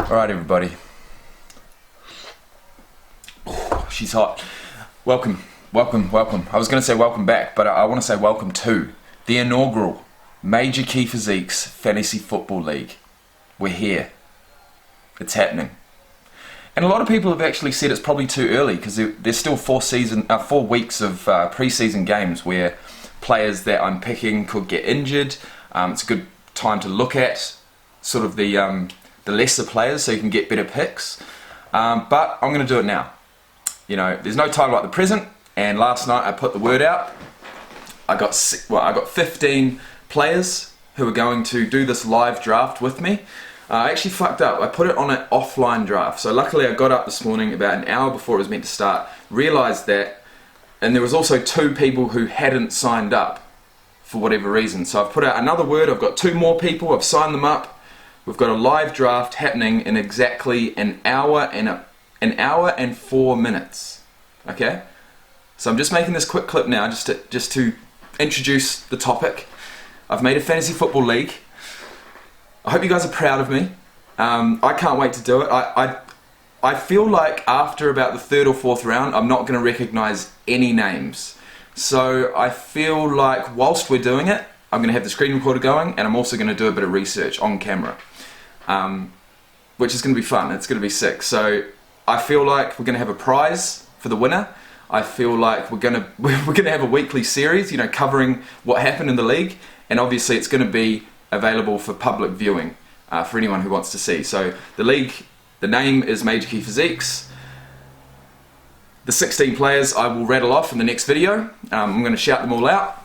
Alright everybody. She's hot. Welcome. I was going to say welcome back, but I want to say welcome to the inaugural Major Key Physiques Fantasy Football League. We're here. It's happening. And a lot of people have actually said it's probably too early because there's still 4 weeks of pre-season games where players that I'm picking could get injured. It's a good time to look at sort of the lesser players so you can get better picks. But I'm going to do it now. You know, there's no time like the present. And last night I put the word out. I got 15 players who are going to do this live draft with me. I actually fucked up. I put it on an offline draft. So luckily I got up this morning about an hour before it was meant to start, realised that, and there was also 2 people who hadn't signed up for whatever reason. So I've put out another word. I've got 2 more people. I've signed them up. We've got a live draft happening in exactly an hour and 4 minutes. Okay? So I'm just making this quick clip now just to introduce the topic. I've made a fantasy football league. I hope you guys are proud of me. I can't wait to do it. I feel like after about the 3rd or 4th round, I'm not going to recognise any names. So I feel like whilst we're doing it, I'm going to have the screen recorder going, and I'm also going to do a bit of research on camera, which is going to be fun. It's going to be sick. So I feel like we're going to have a prize for the winner. I feel like we're going to have a weekly series, you know, covering what happened in the league, and obviously it's going to be available for public viewing for anyone who wants to see. So the league, the name is Major Key Physiques. The 16 players I will rattle off in the next video. I'm going to shout them all out,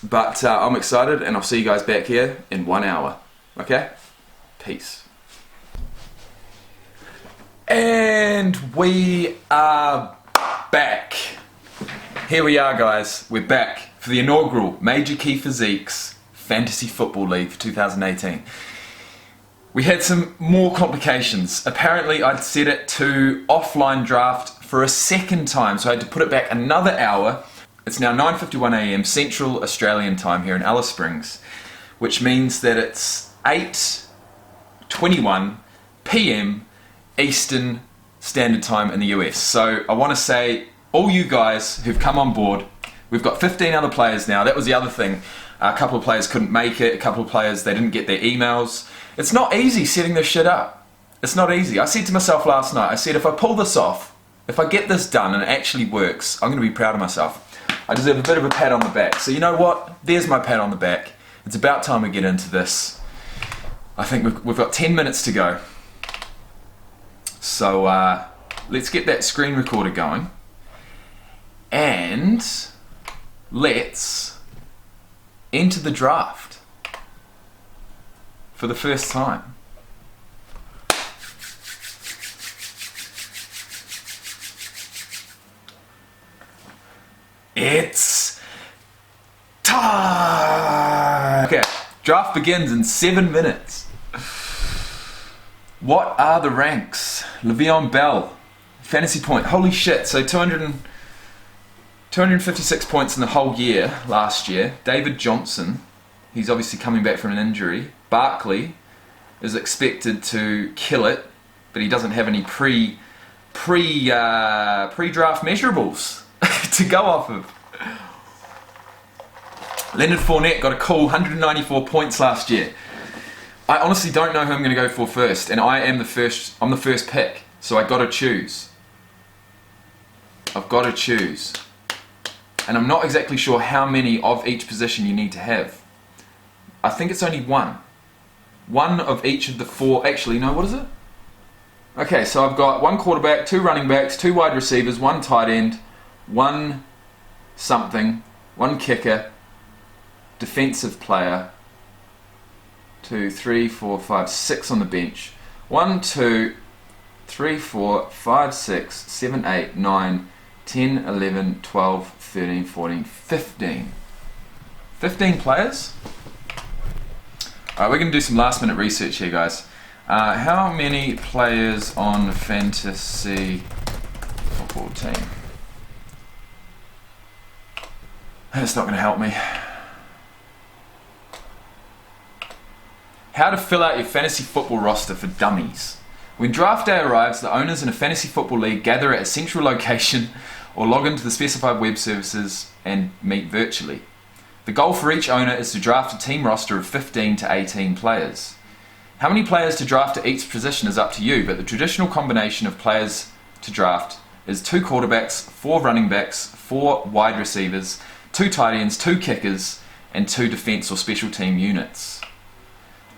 but I'm excited, and I'll see you guys back here in 1 hour. Okay? Peace. And we are back. Here we are, guys. We're back for the inaugural Major Key Physiques Fantasy Football League for 2018. We had some more complications. Apparently I'd set it to offline draft for a 2nd time, so I had to put it back another hour. It's now 9:51 AM Central Australian time here in Alice Springs, which means that it's 8:21 PM Eastern Standard Time in the US. So I want to say, all you guys who've come on board, we've got 15 other players now. That was the other thing. A couple of players couldn't make it. A couple of players, they didn't get their emails. It's not easy setting this shit up. It's not easy. I said to myself last night, I said, if I pull this off, if I get this done and it actually works, I'm going to be proud of myself. I deserve a bit of a pat on the back. So you know what? There's my pat on the back. It's about time we get into this. I think we've got 10 minutes to go. So let's get that screen recorder going. And let's enter the draft for the first time. It's time! Okay, draft begins in 7 minutes. What are the ranks? Le'Veon Bell, fantasy point, holy shit, so 256 points in the whole year, last year. David Johnson, he's obviously coming back from an injury. Barkley is expected to kill it, but he doesn't have any pre-draft measurables to go off of. Leonard Fournette got a cool 194 points last year. I honestly don't know who I'm going to go for first, and I'm the first pick, so I got to choose. I've got to choose. And I'm not exactly sure how many of each position you need to have. I think it's only one. One of each of the 4, actually, no, what is it? Okay, so I've got 1 quarterback, 2 running backs, 2 wide receivers, 1 tight end, 1 something, 1 kicker, defensive player, 2, 3, 4, 5, 6 on the bench. 1, 2, 3, 4, 5, 6, 7, 8, 9, 10, 11, 12, 13, 14, 15. 15 players? Alright, we're going to do some last minute research here, guys. How many players on fantasy football team? That's not going to help me. How to fill out your fantasy football roster for dummies. When draft day arrives, the owners in a fantasy football league gather at a central location or log into the specified web services and meet virtually. The goal for each owner is to draft a team roster of 15 to 18 players. How many players to draft at each position is up to you, but the traditional combination of players to draft is 2 quarterbacks, 4 running backs, 4 wide receivers, 2 tight ends, 2 kickers, and 2 defense or special team units.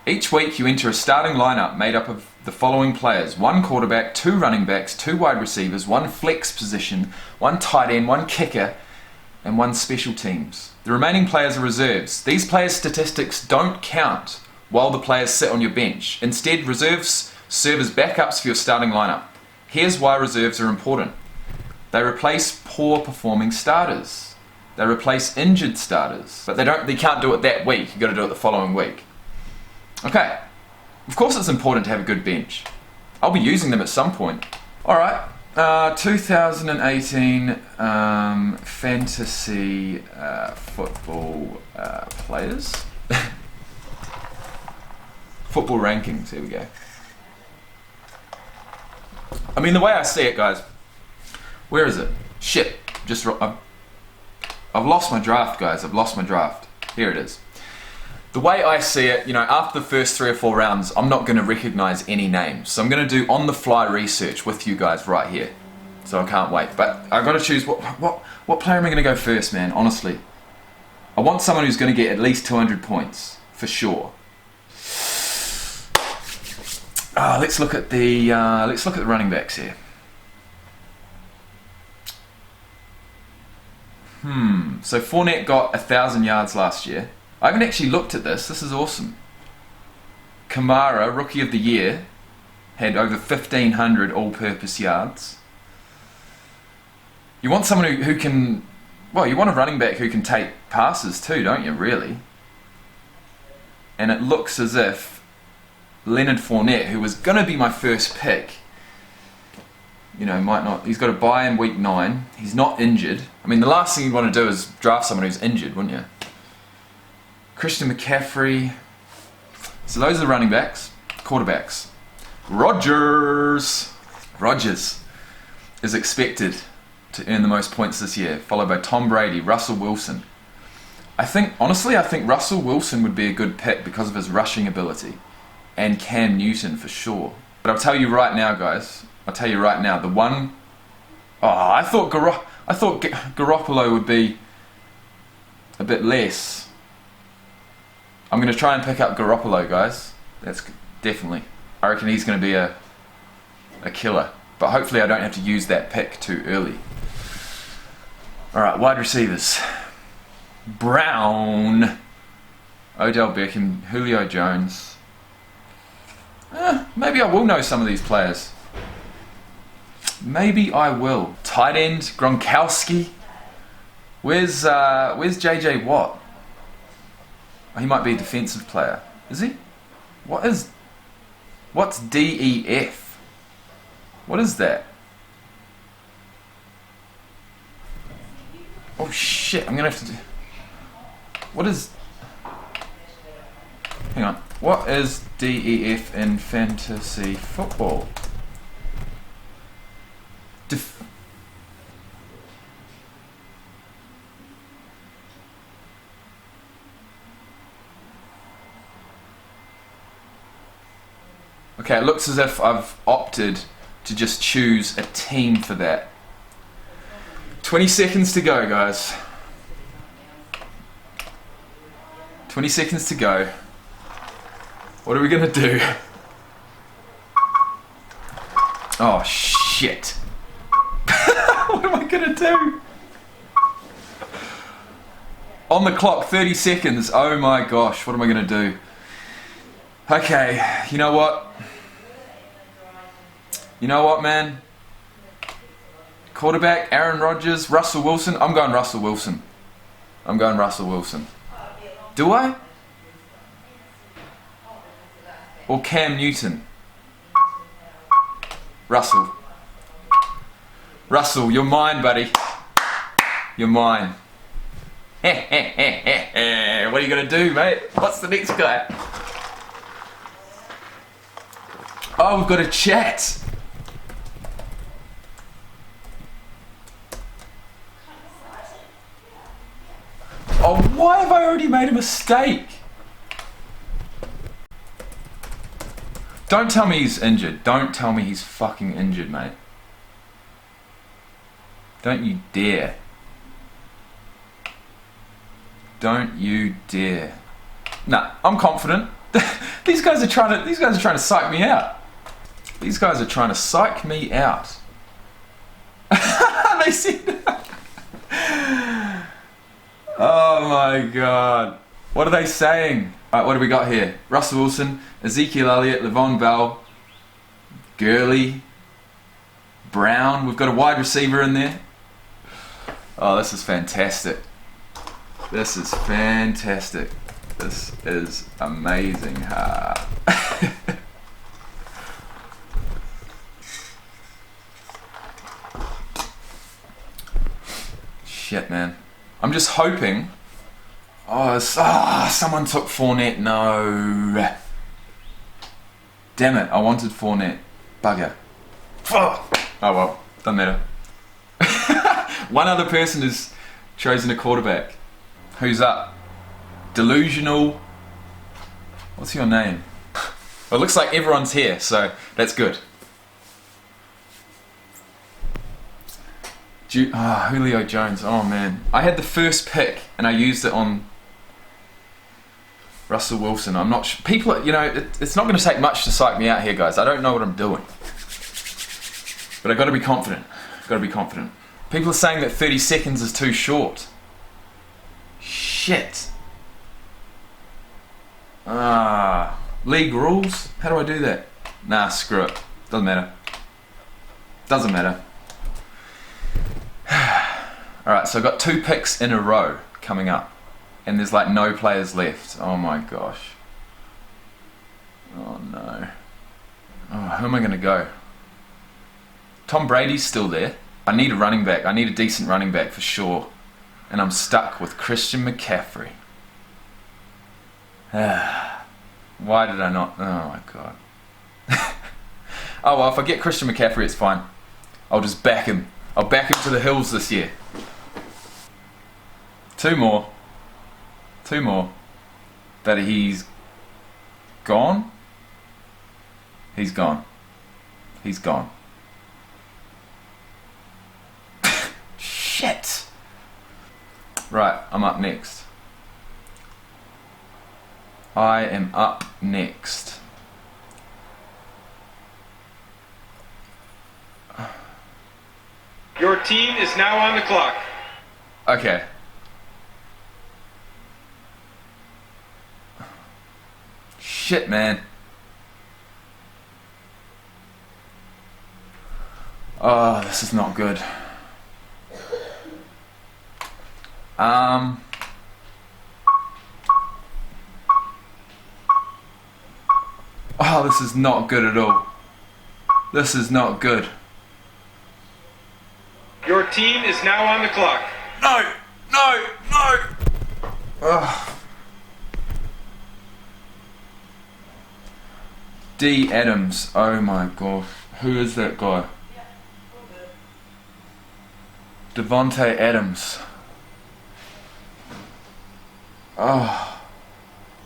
Each week you enter a starting lineup made up of the following players: 1 quarterback, 2 running backs, 2 wide receivers, 1 flex position, 1 tight end, 1 kicker, and 1 special teams. The remaining players are reserves. These players' statistics don't count while the players sit on your bench. Instead, reserves serve as backups for your starting lineup. Here's why reserves are important. They replace poor performing starters. They replace injured starters. But they can't do it that week. You've got to do it the following week. Okay. Of course it's important to have a good bench. I'll be using them at some point. Alright. 2018 fantasy football players. Football rankings, here we go. I mean, the way I see it, guys, where is it? Shit, I've lost my draft, guys, I've lost my draft. Here it is. The way I see it, after the first 3 or 4 rounds, I'm not going to recognize any names. So I'm going to do on-the-fly research with you guys right here. So I can't wait. But I've got to choose what player am I going to go first, man, honestly. I want someone who's going to get at least 200 points, for sure. Let's look at the running backs here. So Fournette got 1,000 yards last year. I haven't actually looked at this. This is awesome. Kamara, Rookie of the Year, had over 1,500 all-purpose yards. You want someone who can... Well, you want a running back who can take passes too, don't you, really? And it looks as if Leonard Fournette, who was going to be my first pick, might not... He's got a bye in week 9. He's not injured. I mean, the last thing you'd want to do is draft someone who's injured, wouldn't you? Christian McCaffrey. So those are the running backs. Quarterbacks. Rodgers is expected to earn the most points this year, followed by Tom Brady, Russell Wilson. Honestly, I think Russell Wilson would be a good pick because of his rushing ability. And Cam Newton for sure. But I'll tell you right now, guys. The one... I thought Garoppolo would be a bit less. I'm going to try and pick up Garoppolo, guys. That's definitely... I reckon he's going to be a killer. But hopefully I don't have to use that pick too early. Alright, wide receivers. Brown. Odell Beckham. Julio Jones. Maybe I will know some of these players. Maybe I will. Tight end. Gronkowski. Where's JJ Watt? He might be a defensive player. Is he? What's DEF? What is that? Oh shit, I'm gonna have to do... What is... Hang on. What is DEF in fantasy football? Okay, it looks as if I've opted to just choose a team for that. 20 seconds to go, guys. 20 seconds to go. What are we gonna do? Oh shit. What am I gonna do? On the clock, 30 seconds. Oh my gosh, what am I gonna do? Okay, you know what? You know what, man? Quarterback, Aaron Rodgers, Russell Wilson. I'm going Russell Wilson. Do I? Or Cam Newton? Russell, you're mine, buddy. You're mine. What are you going to do, mate? What's the next guy? Oh, we've got a chat. Oh, why have I already made a mistake? Don't tell me he's injured. Don't tell me he's fucking injured, mate. Don't you dare. Don't you dare. Nah, I'm confident. These guys are trying to psych me out. These guys are trying to psych me out. They see. Oh my god. What are they saying? Alright, what do we got here? Russell Wilson, Ezekiel Elliott, Levon Bell, Gurley, Brown. We've got a wide receiver in there. Oh, this is fantastic. This is fantastic. This is amazing. Shit, man. I'm just hoping. Someone took Fournette. No. Damn it, I wanted Fournette. Bugger. Oh well, doesn't matter. One other person has chosen a quarterback. Who's up? Delusional. What's your name? Well, it looks like everyone's here, so that's good. Julio Jones. Oh man, I had the first pick and I used it on Russell Wilson. I'm not sure. People, it's not going to take much to psych me out here, guys. I don't know what I'm doing, but I got to be confident. Got to be confident. People are saying that 30 seconds is too short. Shit. League rules? How do I do that? Nah, screw it. Doesn't matter. Doesn't matter. Alright, so I've got 2 picks in a row coming up. And there's like no players left. Oh my gosh. Oh no. Oh, who am I going to go? Tom Brady's still there. I need a running back. I need a decent running back for sure. And I'm stuck with Christian McCaffrey. Why did I not? Oh my god. Oh well, if I get Christian McCaffrey, it's fine. I'll just back him. I'll back him to the hills this year. 2 more. 2 more. But he's gone? He's gone. He's gone. Shit! Right, I'm up next. I am up next. Your team is now on the clock. Okay. Shit, man. Oh, this is not good. Oh, this is not good at all. This is not good. Your team is now on the clock. No! No! No! Ugh. D. Adams. Oh my gosh. Who is that guy? Devontae Adams. Oh.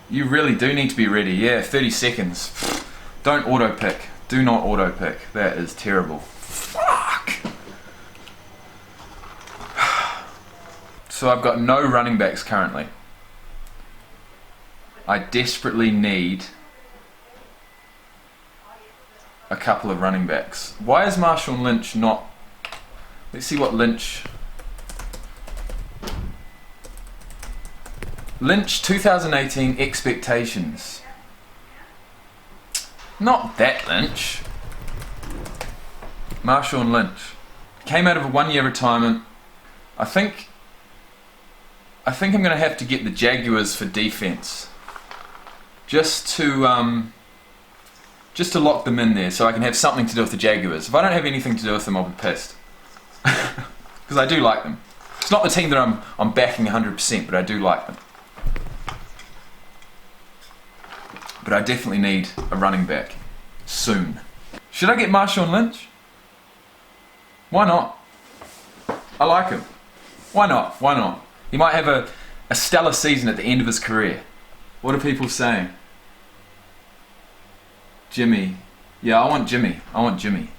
You really do need to be ready. Yeah, 30 seconds. Don't auto pick. Do not auto pick. That is terrible. Fuck! So I've got no running backs currently. I desperately need a couple of running backs. Why is Marshawn Lynch not... Let's see what Lynch... Lynch 2018 expectations. Not that Lynch. Marshawn Lynch. Came out of a 1-year retirement. I think I'm going to have to get the Jaguars for defense. Just to lock them in there so I can have something to do with the Jaguars. If I don't have anything to do with them, I'll be pissed. Because I do like them. It's not the team that I'm backing 100%, but I do like them. But I definitely need a running back soon. Should I get Marshawn Lynch? Why not? I like him. Why not? Why not? He might have a stellar season at the end of his career. What are people saying? Jimmy. Yeah, I want Jimmy. I want Jimmy.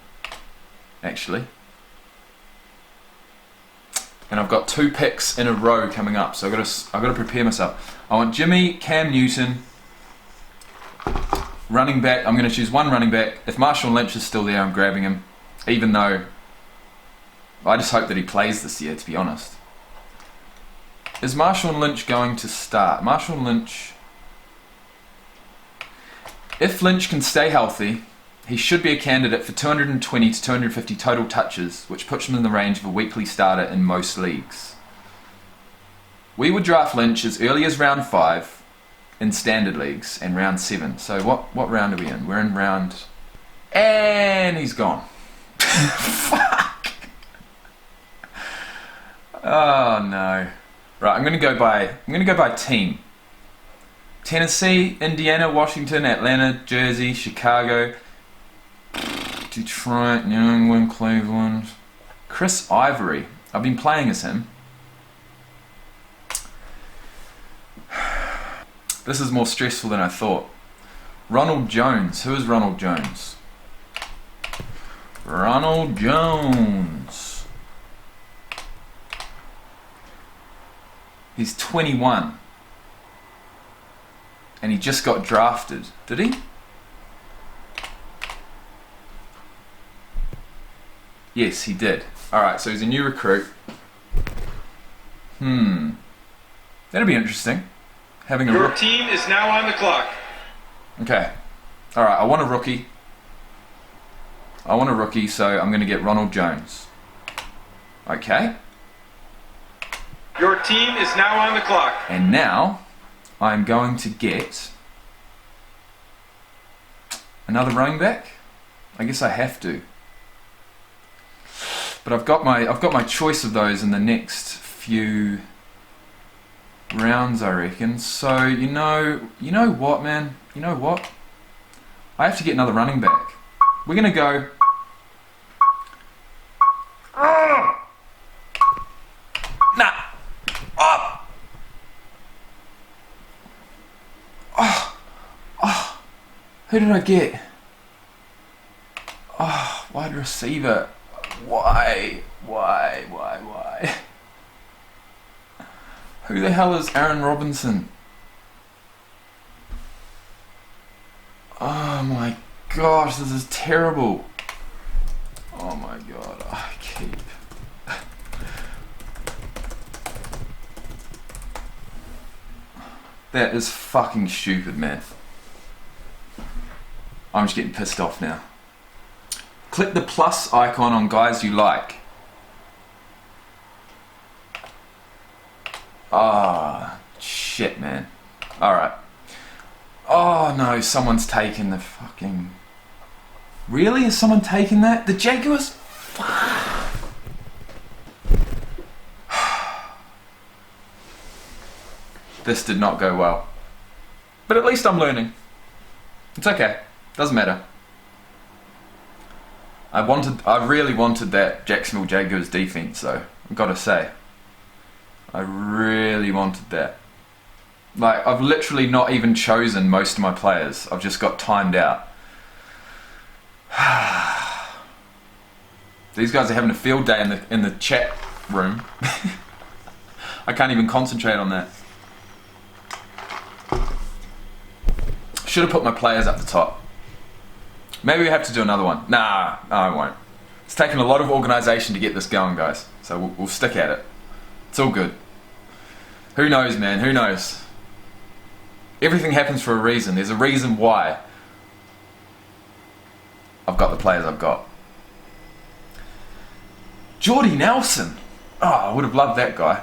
Actually. And I've got 2 picks in a row coming up, so I've got to prepare myself. I want Jimmy, Cam Newton, running back. I'm going to choose one running back. If Marshawn Lynch is still there, I'm grabbing him. Even though I just hope that he plays this year, to be honest. Is Marshawn Lynch going to start? Marshawn Lynch... If Lynch can stay healthy, he should be a candidate for 220 to 250 total touches, which puts him in the range of a weekly starter in most leagues. We would draft Lynch as early as round 5 in standard leagues and round 7. So what round are we in? We're in round... And he's gone. Fuck. Oh no. Right, I'm gonna go by team. Tennessee, Indiana, Washington, Atlanta, Jersey, Chicago, Detroit, New England, Cleveland. Chris Ivory. I've been playing as him. This is more stressful than I thought. Ronald Jones. Who is Ronald Jones? Ronald Jones. He's 21. And he just got drafted. Did he? Yes, he did. Alright, so he's a new recruit. That'll be interesting. Having a Your team is now on the clock. Okay. Alright, I want a rookie. So I'm going to get Ronald Jones. Okay. Your team is now on the clock. And now I'm going to get another running back. I guess I have to. But I've got my choice of those in the next few rounds, I reckon. So you know what, man? You know what? I have to get another running back. We're gonna go. Nah. Who did I get? Wide receiver. Why? Who the hell is Aaron Robinson? Oh my gosh, this is terrible. Oh my god, I keep... That is fucking stupid, man. I'm just getting pissed off now. Click the plus icon on guys you like. Shit, man. Alright. Oh no, someone's taken the fucking... Really? Is someone taking that? The Jaguars? Fuck. This did not go well. But at least I'm learning. It's okay. Doesn't matter. I really wanted that Jacksonville Jaguars defense, though. I've got to say. I really wanted that. Like, I've literally not even chosen most of my players. I've just got timed out. These guys are having a field day in the chat room. I can't even concentrate on that. Should have put my players up the top. Maybe we have to do another one. Nah, no, I won't. It's taken a lot of organisation to get this going, guys. So we'll stick at it. It's all good. Who knows, man? Who knows? Everything happens for a reason. There's a reason why I've got the players I've got. Jordy Nelson. Oh, I would have loved that guy.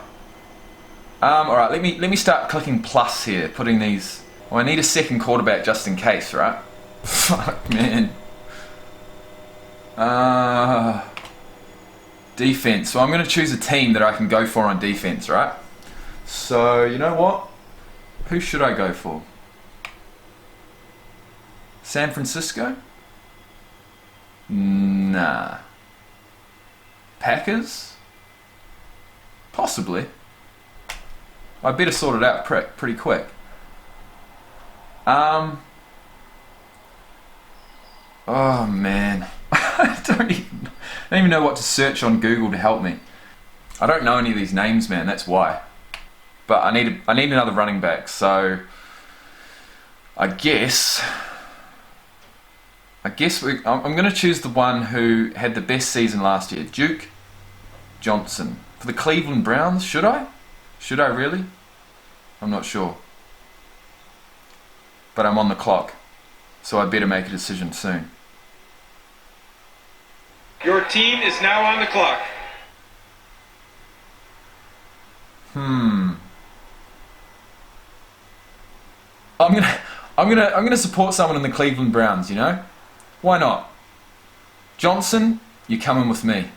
Alright, let me start clicking plus here, putting these... Well, I need a second quarterback just in case, right? Fuck, man. Defense. So I'm going to choose a team that I can go for on defense, right? So, you know what? Who should I go for? San Francisco? Nah. Packers? Possibly. I better sort it out pretty quick. Oh man. I don't even know what to search on Google to help me. I don't know any of these names, man, that's why. But I need another running back, so I guess I'm going to choose the one who had the best season last year, Duke Johnson. For the Cleveland Browns, should I? Should I really? I'm not sure. But I'm on the clock, so I better make a decision soon. Your team is now on the clock. I'm gonna support someone in the Cleveland Browns, you know? Why not? Johnson, you're coming with me.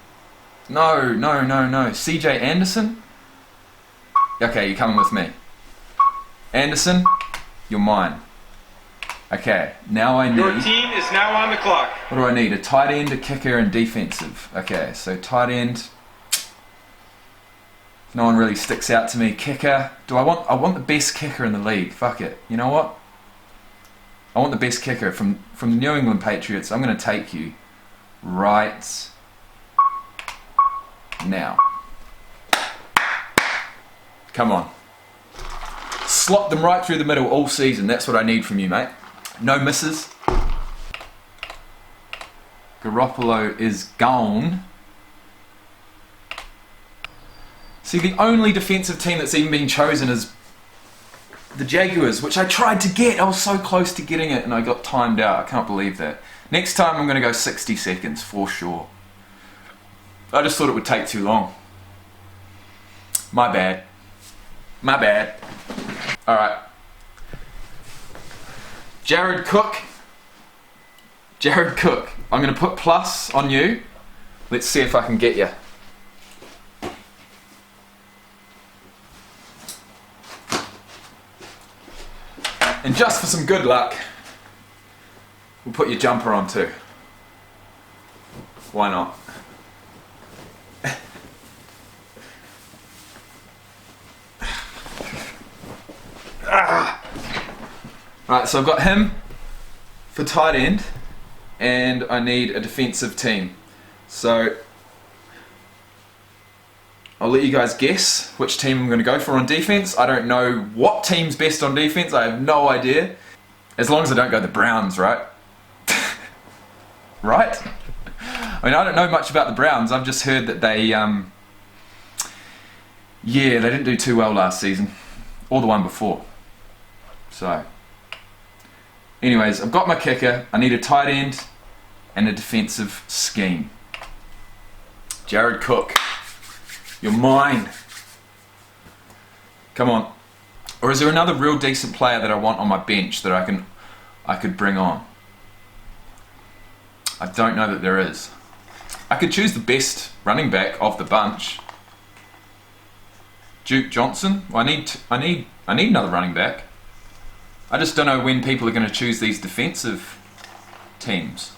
No. CJ Anderson? Okay, you're coming with me. Anderson, you're mine. Okay, now I need... Your team is now on the clock. What do I need? A tight end, a kicker, and defensive. Okay, so tight end... No one really sticks out to me. Kicker. I want the best kicker in the league. Fuck it. You know what? I want the best kicker from the New England Patriots. I'm going to take you right now. Come on. Slot them right through the middle all season. That's what I need from you, mate. No misses. Garoppolo is gone. See, the only defensive team that's even been chosen is the Jaguars, which I tried to get. I was so close to getting it and I got timed out. I can't believe that. Next time I'm going to go 60 seconds for sure. I just thought it would take too long. My bad. Alright. Jared Cook. I'm going to put plus on you. Let's see if I can get you. And just for some good luck, we'll put your jumper on too. Why not? Right, so I've got him for tight end, and I need a defensive team. So I'll let you guys guess which team I'm going to go for on defense. I don't know what team's best on defense. I have no idea. As long as I don't go the Browns, right? Right? I mean, I don't know much about the Browns. I've just heard that they didn't do too well last season. Or the one before. So, anyways, I've got my kicker. I need a tight end and a defensive scheme. Jared Cook. You're mine. Come on. Or is there another real decent player that I want on my bench that I could bring on? I don't know that there is. I could choose the best running back of the bunch. Duke Johnson. Well, I need another running back. I just don't know when people are going to choose these defensive teams.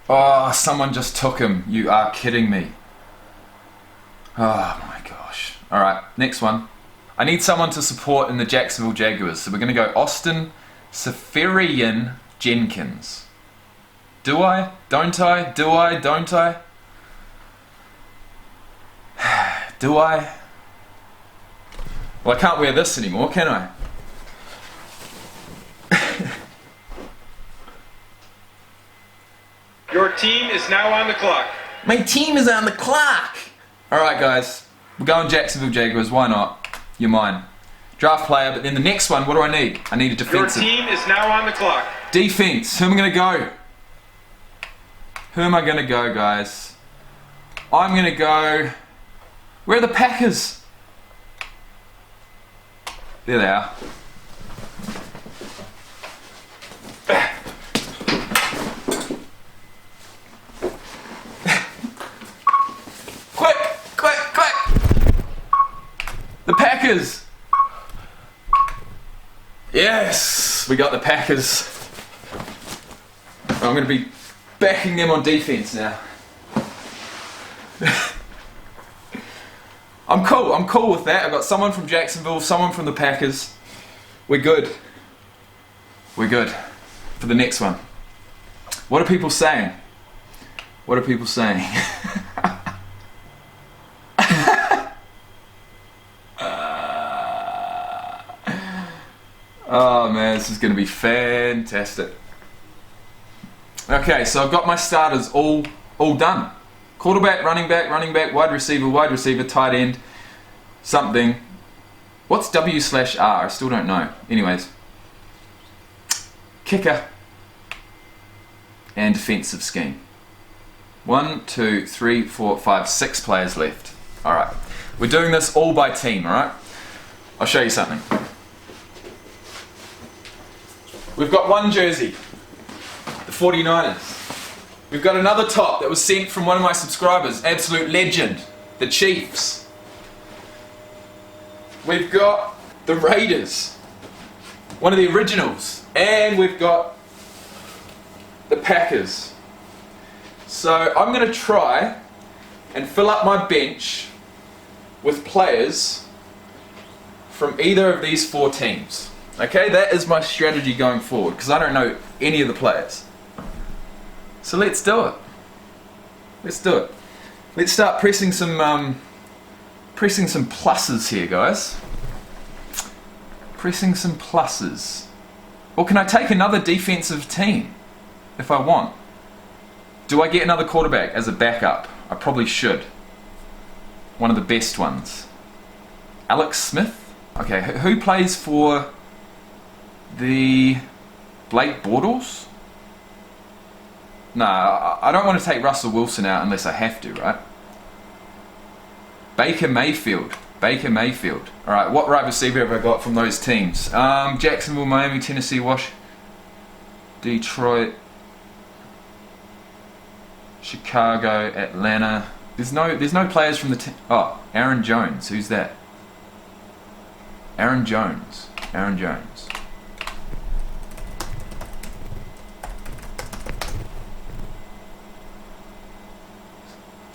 Oh, someone just took him. You are kidding me. Oh my gosh. Alright, next one. I need someone to support in the Jacksonville Jaguars. So we're going to go Austin Seferian Jenkins. Do I? Don't I? Do I? Don't I? Do I? Well, I can't wear this anymore, can I? Your team is now on the clock. My team is on the clock! Alright guys, we're going Jacksonville Jaguars, why not? You're mine. Draft player, but then the next one, what do I need? I need a defensive. Your team is now on the clock. Defense, who am I going to go? Who am I going to go, guys? I'm going to go... Where are the Packers? There they are. Quick! The Packers! Yes! We got the Packers. I'm going to be backing them on defense now. I'm cool with that. I've got someone from Jacksonville, someone from the Packers. We're good for the next one. What are people saying? Oh man, this is going to be fantastic. Okay, so I've got my starters all done. Quarterback, running back, wide receiver, tight end, something. What's W/R? I still don't know. Anyways. Kicker and defensive scheme. 1, 2, 3, 4, 5, 6 players left. Alright. We're doing this all by team, alright? I'll show you something. We've got one jersey. The 49ers. We've got another top that was sent from one of my subscribers, absolute legend, the Chiefs. We've got the Raiders, one of the originals, and we've got the Packers. So I'm going to try and fill up my bench with players from either of these 4 teams. Okay, that is my strategy going forward, because I don't know any of the players. So let's do it. Let's start pressing some pluses here, guys. Pressing some pluses. Or can I take another defensive team if I want? Do I get another quarterback as a backup? I probably should. One of the best ones. Alex Smith? Okay, who plays for the Blake Bortles? No, I don't want to take Russell Wilson out unless I have to, right? Baker Mayfield. Alright, what right receiver have I got from those teams? Jacksonville, Miami, Tennessee, Detroit, Chicago, Atlanta. There's no players from the team. Oh, Aaron Jones. Who's that? Aaron Jones.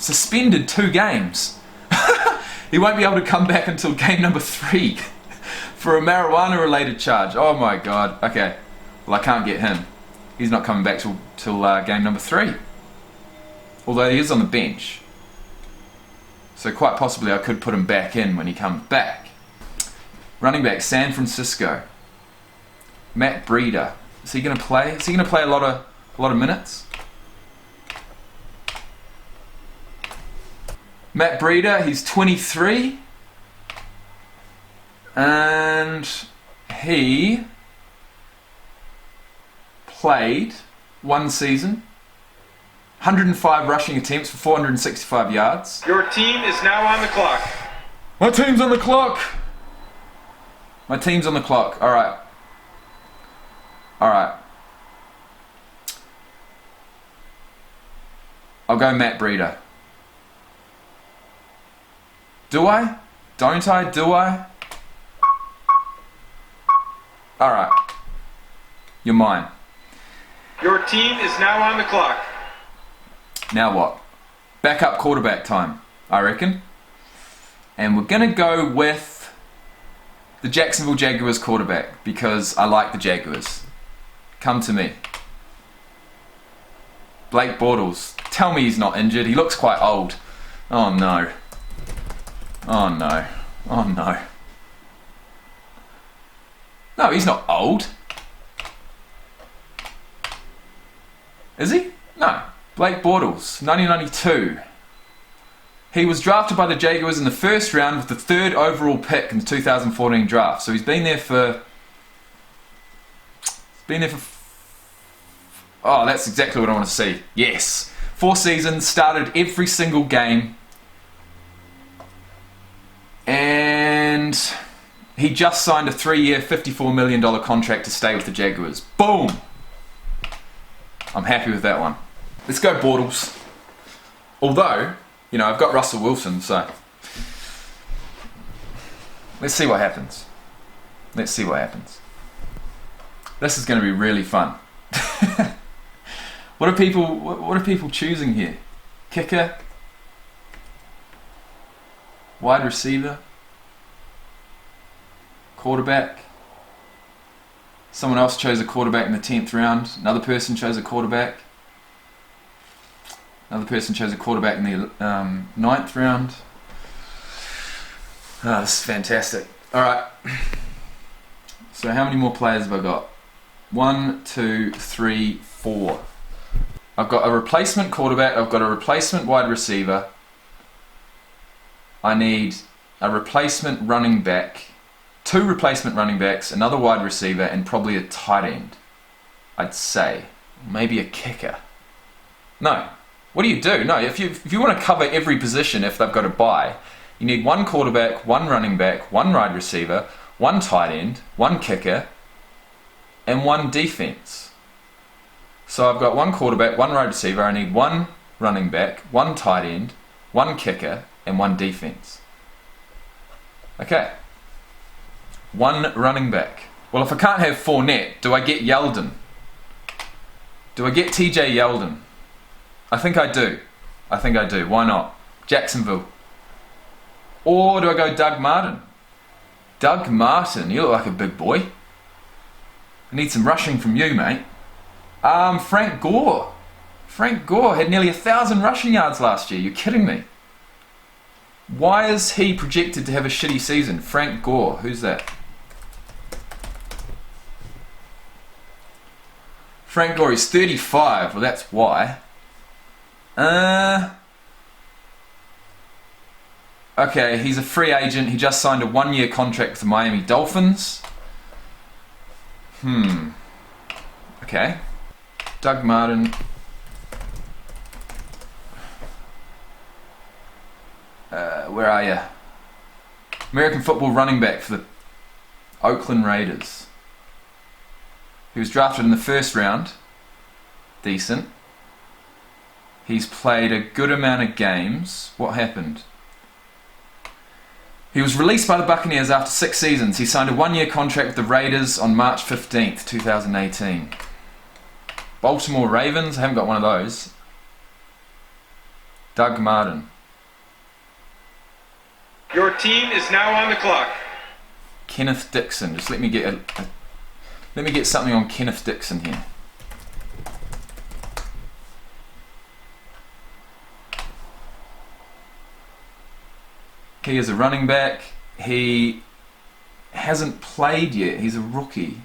Suspended 2 games. He won't be able to come back until game number 3 for a marijuana related charge. Oh my god. Okay, well I can't get him. He's not coming back till game number 3. Although he is on the bench, so quite possibly I could put him back in when he comes back. Running back, San Francisco, Matt Breida. Is he going to play? Is he going to play a lot of minutes? Matt Breida, he's 23, and he played 1 season, 105 rushing attempts for 465 yards. Your team is now on the clock. My team's on the clock. Alright. I'll go Matt Breida. Do I? Don't I? Do I? Alright. You're mine. Your team is now on the clock. Now what? Backup quarterback time, I reckon. And we're going to go with the Jacksonville Jaguars quarterback because I like the Jaguars. Come to me. Blake Bortles. Tell me he's not injured. He looks quite old. Oh no. No, he's not old. Is he? No. Blake Bortles, 1992. He was drafted by the Jaguars in the 1st round with the 3rd overall pick in the 2014 draft. So he's been there for... Oh, that's exactly what I want to see. Yes. 4 seasons, started every single game. And he just signed a 3-year, $54 million contract to stay with the Jaguars. Boom! I'm happy with that one. Let's go Bortles. Although, I've got Russell Wilson, so... Let's see what happens. This is going to be really fun. What are people choosing here? Kicker, wide receiver, quarterback. Someone else chose a quarterback in the 10th round. Another person chose a quarterback. Another person chose a quarterback in the 9th round. Oh, this is fantastic. Alright. So how many more players have I got? 1, 2, 3, 4. I've got a replacement quarterback. I've got a replacement wide receiver. I need a replacement running back. 2 replacement running backs, another wide receiver, and probably a tight end. I'd say. Maybe a kicker. No. What do you do? No, if you want to cover every position if they've got a bye, you need 1 quarterback, 1 running back, 1 wide receiver, 1 tight end, 1 kicker, and 1 defense. So I've got 1 quarterback, 1 wide receiver, I need 1 running back, 1 tight end, 1 kicker, and 1 defense. Okay. 1 running back. Well, if I can't have Fournette, do I get Yeldon? Do I get TJ Yeldon? I think I do. Why not? Jacksonville. Or do I go Doug Martin? Doug Martin, you look like a big boy. I need some rushing from you, mate. Frank Gore. Frank Gore had nearly 1,000 rushing yards last year. You're kidding me. Why is he projected to have a shitty season? Frank Gore. Who's that? Frank Gore is 35. Well, that's why. Okay, he's a free agent. He just signed a 1-year contract with the Miami Dolphins. Okay. Doug Martin. Where are you? American football running back for the Oakland Raiders. He was drafted in the 1st round. Decent. He's played a good amount of games. What happened? He was released by the Buccaneers after 6 seasons. He signed a 1-year contract with the Raiders on March 15th, 2018. Baltimore Ravens, I haven't got one of those. Doug Martin. Your team is now on the clock. Kenneth Dixon. Just let me get something on Kenneth Dixon here. He is a running back. He hasn't played yet. He's a rookie.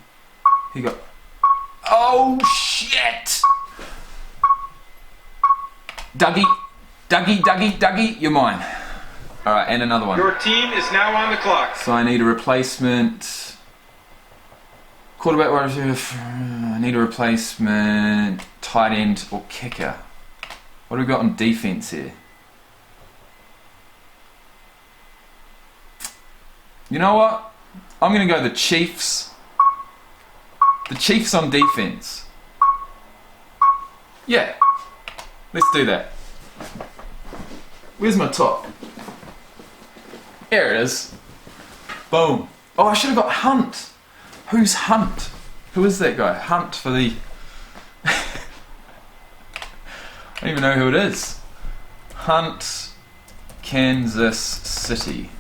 He got... Oh, shit! Dougie, you're mine. Alright, and another one. Your team is now on the clock. So I need a replacement... Quarterback, wide receiver... I need a replacement... tight end or kicker. What have we got on defense here? You know what? I'm going to go the Chiefs. The Chiefs on defense. Yeah. Let's do that. Where's my top? There it is. Boom. Oh, I should have got Hunt. Who's Hunt? Who is that guy? Hunt for the... I don't even know who it is. Hunt, Kansas City.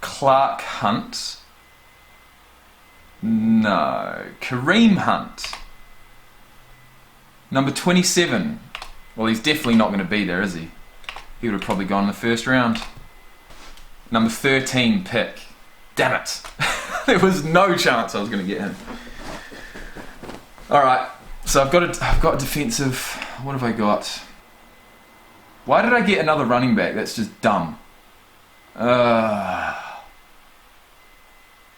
Clark Hunt. No. Kareem Hunt. Number 27. Well, he's definitely not going to be there, is he? He would have probably gone in the 1st round. Number 13 pick. Damn it. There was no chance I was going to get him. Alright. So I've got a defensive... What have I got? Why did I get another running back? That's just dumb.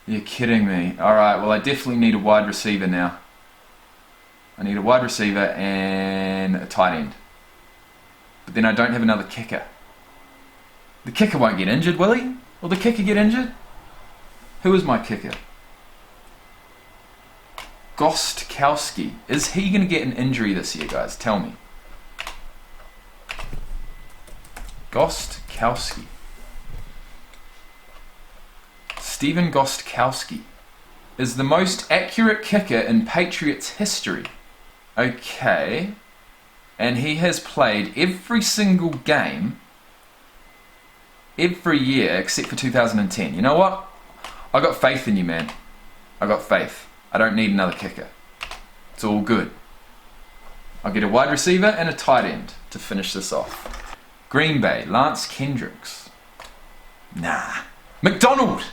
You're kidding me. Alright, well I definitely need a wide receiver now. I need a wide receiver and a tight end. But then I don't have another kicker. The kicker won't get injured, will he? Will the kicker get injured? Who is my kicker? Gostkowski. Is he going to get an injury this year, guys? Tell me. Gostkowski. Steven Gostkowski. is the most accurate kicker in Patriots history. Okay. And he has played every single game, every year except for 2010. You know what? I got faith in you, man. I got faith. I don't need another kicker. It's all good. I'll get a wide receiver and a tight end to finish this off. Green Bay, Lance Kendricks. Nah. McDonald!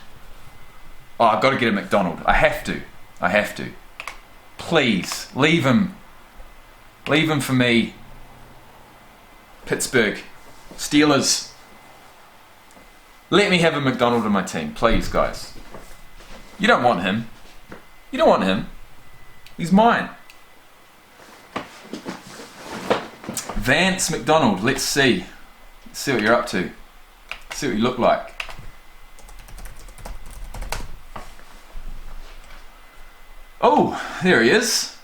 Oh, I've got to get a McDonald. I have to. Please, leave him. Leave him for me. Pittsburgh. Steelers. Let me have a McDonald in my team, please, guys. You don't want him. You don't want him. He's mine. Vance McDonald, let's see. Let's see what you're up to. Let's see what you look like. Oh, there he is.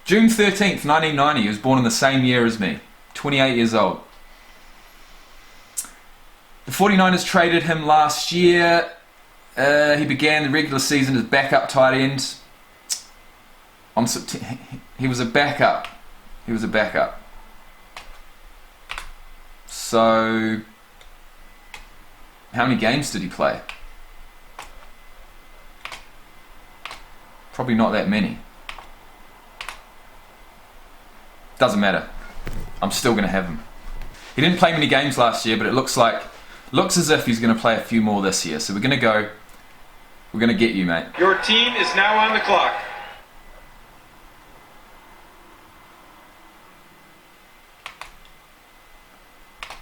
June 13th, 1990. He was born in the same year as me. 28 years old. The 49ers traded him last year. He began the regular season as backup tight end. He was a backup. So, how many games did he play? Probably not that many. Doesn't matter. I'm still going to have him. He didn't play many games last year, but it looks as if he's going to play a few more this year. So we're going to get you, mate. Your team is now on the clock.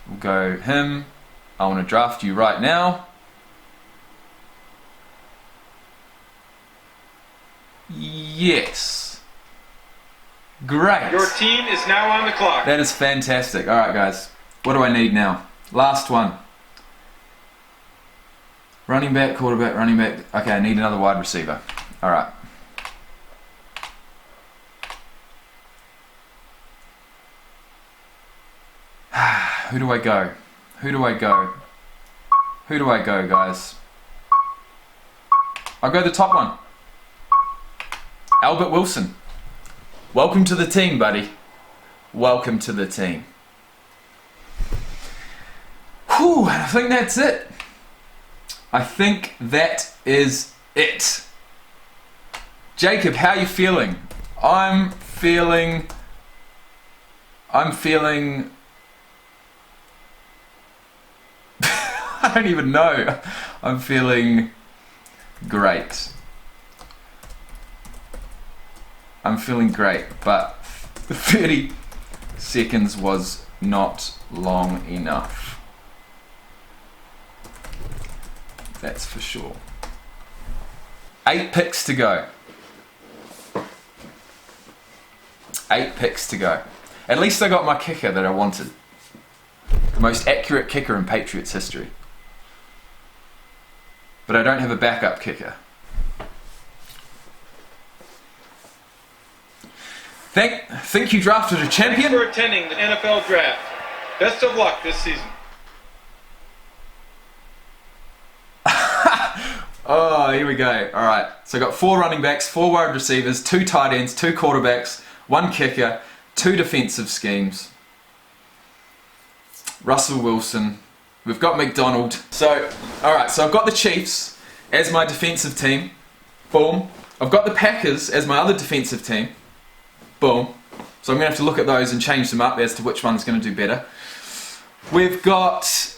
We'll go him. I want to draft you right now. Yes. Great. Your team is now on the clock. That is fantastic. All right, guys. What do I need now? Last one. Running back, quarterback, running back. Okay, I need another wide receiver. All right. Who do I go? Who do I go? Who do I go, guys? I'll go the top one. Albert Wilson. Welcome to the team, buddy. Welcome to the team. Whew, I think that's it. I think that is it. Jacob, how are you feeling? I'm feeling I don't even know. I'm feeling great. I'm feeling great, but the 30 seconds was not long enough. That's for sure. 8 picks to go. 8 picks to go. At least I got my kicker that I wanted. The most accurate kicker in Patriots history. But I don't have a backup kicker. Think you drafted a champion? Thanks for attending the NFL Draft. Best of luck this season. Oh, here we go. All right. So I got 4 running backs, 4 wide receivers, 2 tight ends, 2 quarterbacks, 1 kicker, 2 defensive schemes. Russell Wilson. We've got McDonald. So, all right. So I've got the Chiefs as my defensive team. Boom. I've got the Packers as my other defensive team. Boom. So I'm going to have to look at those and change them up as to which one's going to do better. We've got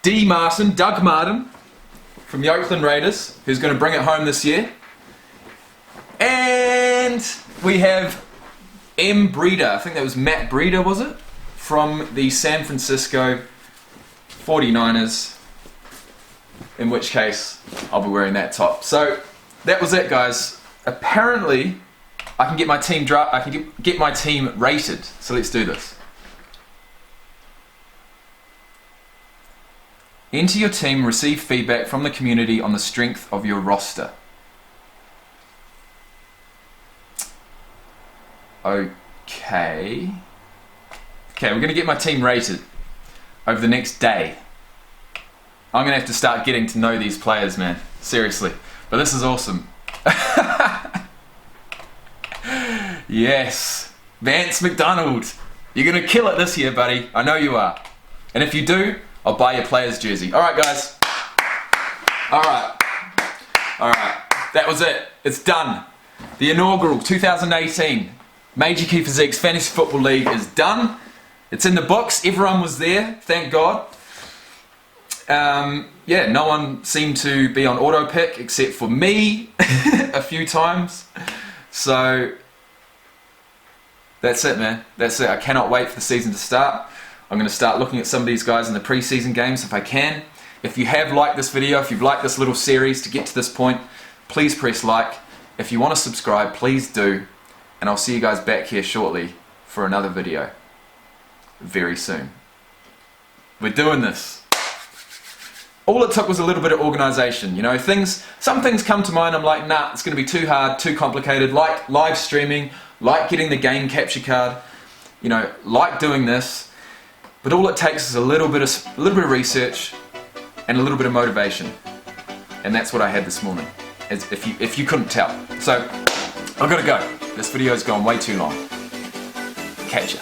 Doug Martin from the Oakland Raiders, who's going to bring it home this year. And we have M. Breeder. I think that was Matt Breeder, was it? From the San Francisco 49ers. In which case, I'll be wearing that top. So that was it, guys. Apparently, I can get my team get my team rated. So let's do this. Enter your team, receive feedback from the community on the strength of your roster. Okay, we're going to get my team rated over the next day. I'm going to have to start getting to know these players, man. Seriously. But this is awesome. Yes, Vance McDonald, you're gonna kill it this year, buddy. I know you are. And if you do, I'll buy your player's jersey. All right, guys. All right. That was it. It's done. The inaugural 2018 Major Key Physiques Fantasy Football League is done. It's in the books. Everyone was there. Thank God. Yeah, no one seemed to be on auto pick except for me a few times. So that's it, man. That's it. I cannot wait for the season to start. I'm going to start looking at some of these guys in the preseason games if I can. If you have liked this video, if you've liked this little series to get to this point, please press like. If you want to subscribe, please do. And I'll see you guys back here shortly for another video. Very soon. We're doing this. All it took was a little bit of organisation, you know, some things come to mind, I'm like, nah, it's going to be too hard, too complicated, like live streaming, like getting the game capture card, you know, like doing this, but all it takes is a little bit of research and a little bit of motivation, and that's what I had this morning, as if you couldn't tell. So, I've got to go. This video's gone way too long. Catch ya.